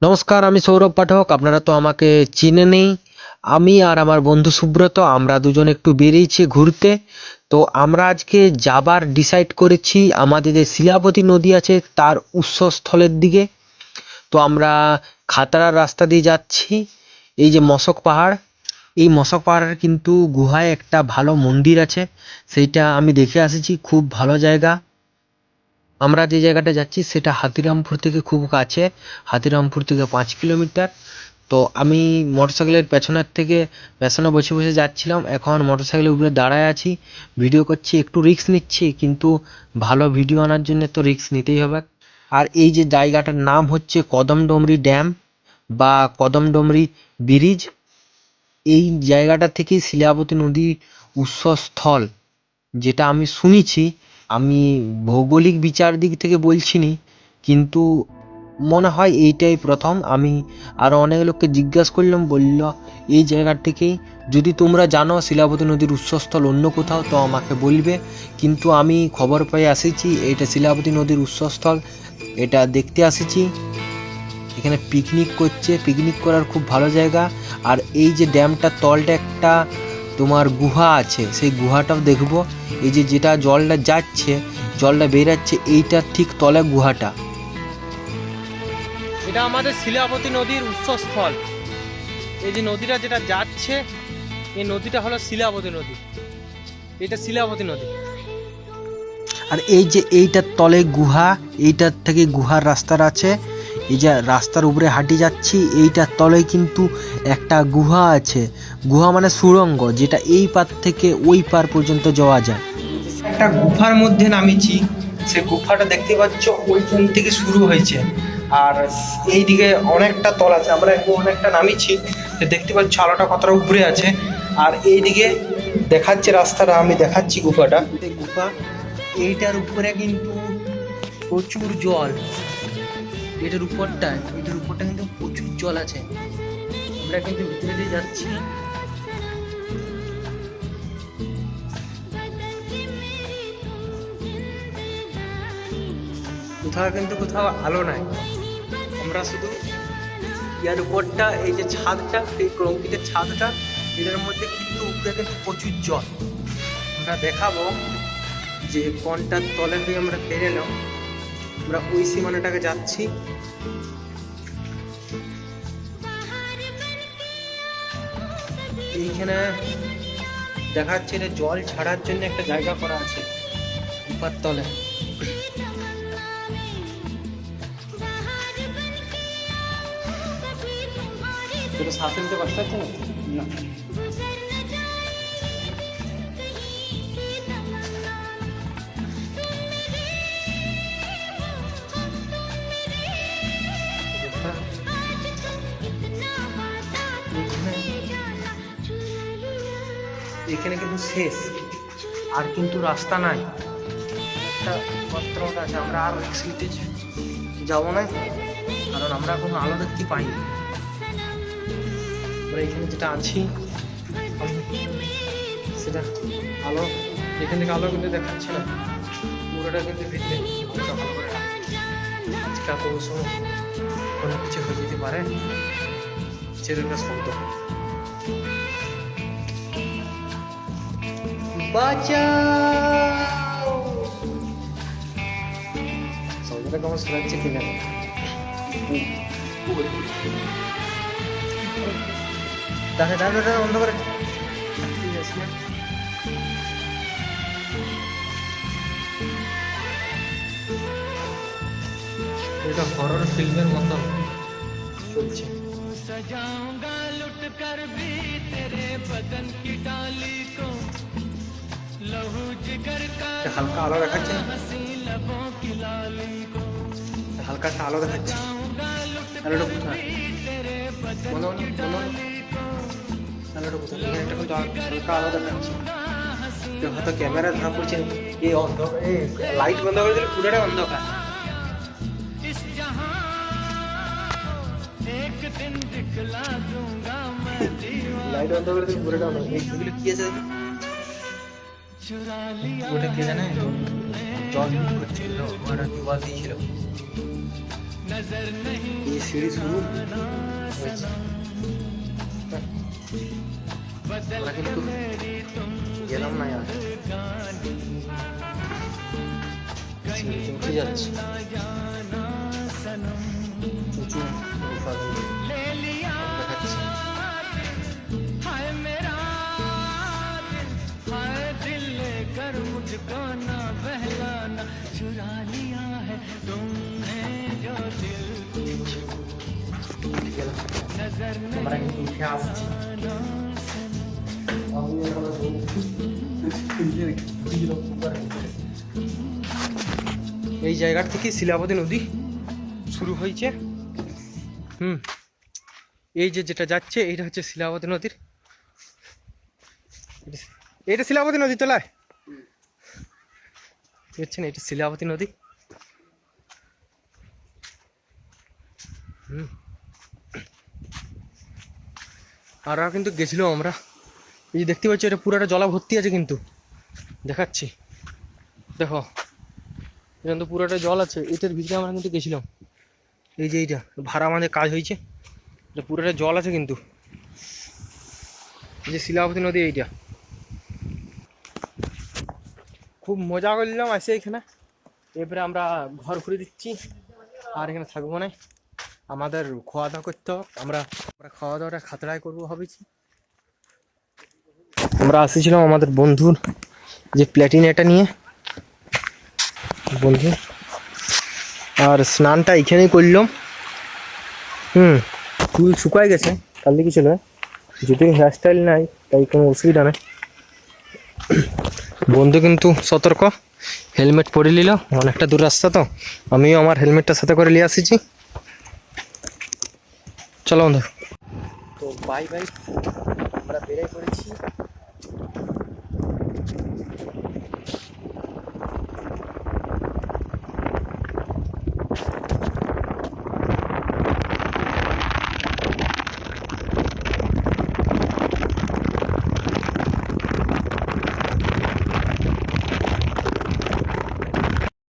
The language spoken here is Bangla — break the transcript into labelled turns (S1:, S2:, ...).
S1: নমস্কার, আমি সৌরভ পাঠক। আপনারা তো আমাকে চেনেনই। আমি আর আমার বন্ধু সুব্রত, আমরা দুজন একটু বেরিয়েছি ঘুরতে। তো আমরা আজকে যাবার ডিসাইড করেছি আমাদের যে শিলাবতী নদী আছে তার উৎসস্থলের দিকে। তো আমরা খাতড়ার রাস্তা দিয়ে যাচ্ছি। এই যে মশক পাহাড়, এই মশক পাহাড়ের কিন্তু গুহায় একটা ভালো মন্দির আছে, সেইটা আমি দেখে এসেছি। খুব ভালো জায়গা। আমরা যে জায়গাটা যাচ্ছি সেটা হাতিরামপুর থেকে খুব কাছে, হাতিরামপুর থেকে 5 কিলোমিটার। তো আমি মোটরসাইকেলের পেছনে বসে বসে যাচ্ছিলাম, এখন মোটরসাইকেলের উপরে দাঁড়ায় আছি, ভিডিও করছি। একটু রিস্ক নিচ্ছি, কিন্তু ভালো ভিডিও আনার জন্য তো রিস্ক নিতেই হবে। আর এই যে জায়গাটার নাম হচ্ছে কদমডমরি ড্যাম বা কদমডমরি ব্রিজ। এই জায়গাটা থেকেই শিলাবতী নদীর উৎসস্থল, যেটা আমি শুনেছি। আমি ভৌগোলিক বিচার দিক থেকে বলছি নি, কিন্তু মনে হয় এইটাই প্রথম। আমি আরো অনেক লোককে জিজ্ঞাসা করলাম, বলল এই জায়গা থেকেই। যদি তোমরা জানো শিলাবতী নদীর উৎসস্থল অন্য কোথাও তো আমাকে বলবে, কিন্তু আমি খবর পেয়ে এসেছি এটা শিলাবতী নদীর উৎসস্থল। এটা দেখতে এসেছি। এখানে পিকনিক করার খুব ভালো জায়গা। আর এই যে ড্যামটার তলটা একটা তোমার গুহা আছে, সেই গুহাটাও দেখবো। এই যে যেটা জলটা বেরাচ্ছে, এইটার ঠিক তলে গুহাটা। এটা আমাদের শিলাবতী নদীর উৎসস্থল। এই যে নদীটা যেটা যাচ্ছে, এই নদীটা হলো শিলাবতী নদী। এটা শিলাবতী নদী। আর এই যে এইটার তলে গুহা, এইটার থেকে গুহার রাস্তার আছে। এই যে রাস্তার উপরে হাঁটি যাচ্ছি, এইটার তলে কিন্তু একটা গুহা আছে। গুহা মানে সুড়ঙ্গ, যেটা এই পার থেকে ওই পার পর্যন্ত যাওয়া যায়। একটা গুফার মধ্যে নামিছি, সে গুফাটা দেখতে পাচ্ছ ওইখান থেকে শুরু হয়েছে। আর এইদিকে অনেকটা তল আছে, আমরা এখন অনেকটা নামিছি, দেখতে পাচ্ছ আলোটা কতটা উপরে আছে। আর এইদিকে দেখাচ্ছে রাস্তাটা, আমি দেখাচ্ছি গুফাটা। এই গুফা, এইটার উপরে কিন্তু প্রচুর জল। এটার উপরটা কিন্তু প্রচুর জল আছে। আমরা কিন্তু ভিতরে দিয়ে যাচ্ছি। কোথাও আলো নাই। আমরা শুধু ইয়ার উপরটা, এই যে ছাদটা, এই কংক্রিটের ছাদটা, এটার মধ্যে কিন্তু উপরে কিন্তু প্রচুর জল। আমরা দেখাবো যে কোনটার তলে দিয়ে আমরা বেরোলাম। আমরা ওই সীমানাটাকে যাচ্ছি। এইখানে দেখা যাচ্ছে এটা জল ছাড়ার জন্য একটা জায়গা করা আছে উপর তলে। এটা শ্বাস নিতে কষ্ট হচ্ছে না? এখানে কিন্তু শেষ, আর কিন্তু রাস্তা নাই। একটা পত্রটা আছে, আমরা আর সিটে যাবো না, কারণ আমরা কোনো আলো দেখতে পাইনি। আমরা এখানে যেটা আছি সেটা আলো, এখান থেকে আলো কিন্তু দেখাচ্ছে না, পুরোটা কিন্তু ভিতরে। ভালো করে আজকে এত বছর কোনো কিছু হয়ে যেতে পারে। ছেলেটা শব্দ বাঁচাও, শব্দটা কেমন শোনাচ্ছে কিনা। দাদা বন্ধ করে। এটা হরর ফিল্মের মতন চলছে। হালকা আলো দেখাচ্ছে, হালকা একটা আলো দেখাচ্ছে। আলোটা কোথায়? আলোটা কোথায়? এখানে একটা কিন্তু হালকা আলো দেখাচ্ছে। হয়তো ক্যামেরা ধরা পড়ছে। এই অন্ধকার, লাইট বন্ধ করে দিলে পুরোটাই অন্ধকার। লাইট বন্ধ করে দিলে পুরোটা অন্ধকার। এগুলো কি আছে? ওটা কে জানে? জল করছিল, ওরা জল দিয়েছিল। এই সিঁড়ি শুরু হয়েছে। আমরা কিন্তু গেলাম না আর সিঁড়িতে উঠে যাচ্ছে উঁচু দেখাচ্ছে। আমরা কিন্তু উঠে আসছি। এই জায়গা থেকে শিলাবতী নদী শুরু হয়েছে। এই যে যেটা যাচ্ছে এইটা হচ্ছে শিলাবতী নদীর, এটা শিলাবতী নদী তোলায় দেখছেন, এটা শিলাবতী নদী। আর কিন্তু গেছিলাম আমরা, এই যে দেখতে পাচ্ছি এটা পুরোটা জলা ভর্তি আছে, কিন্তু দেখাচ্ছি দেখো এখানে তো পুরোটা জল আছে। এটার ভিতরে আমরা কিন্তু গেছিলাম, এই যে এইটা ভাড়া আমাদের কাজ হয়েছে, এটা পুরোটা জল আছে কিন্তু। এই যে শিলাবতী নদী, এইটা খুব মজা করলাম আসে এখানে। এরপরে আমরা ঘর ঘুরে দিচ্ছি, আর এখানে থাকবো না, আমাদের খাওয়া দাওয়া করতে হবে। আমরা খাওয়া দাওয়াটা খাতড়ায় করবো ভাবেছি। আমরা আসেছিলাম আমাদের বন্ধুর যে প্ল্যাটিনাটা নিয়ে বন্ধু, আর স্নানটা এখানেই করলাম। চুল শুকায় গেছে, কাল কি ছিল, যদিও হেয়ারস্টাইল নাই তাই কোনো অসুবিধা নেই। বন্ধু কিন্তু সতর্ক, হেলমেট পরে নিল, অনেকটা দূর রাস্তা তো আমিও আমার হেলমেটটা সাথে করে নিয়ে আসিছি। চলো বন্ধু, তো বাই বাই, আমরা বেরিয়ে পড়েছি।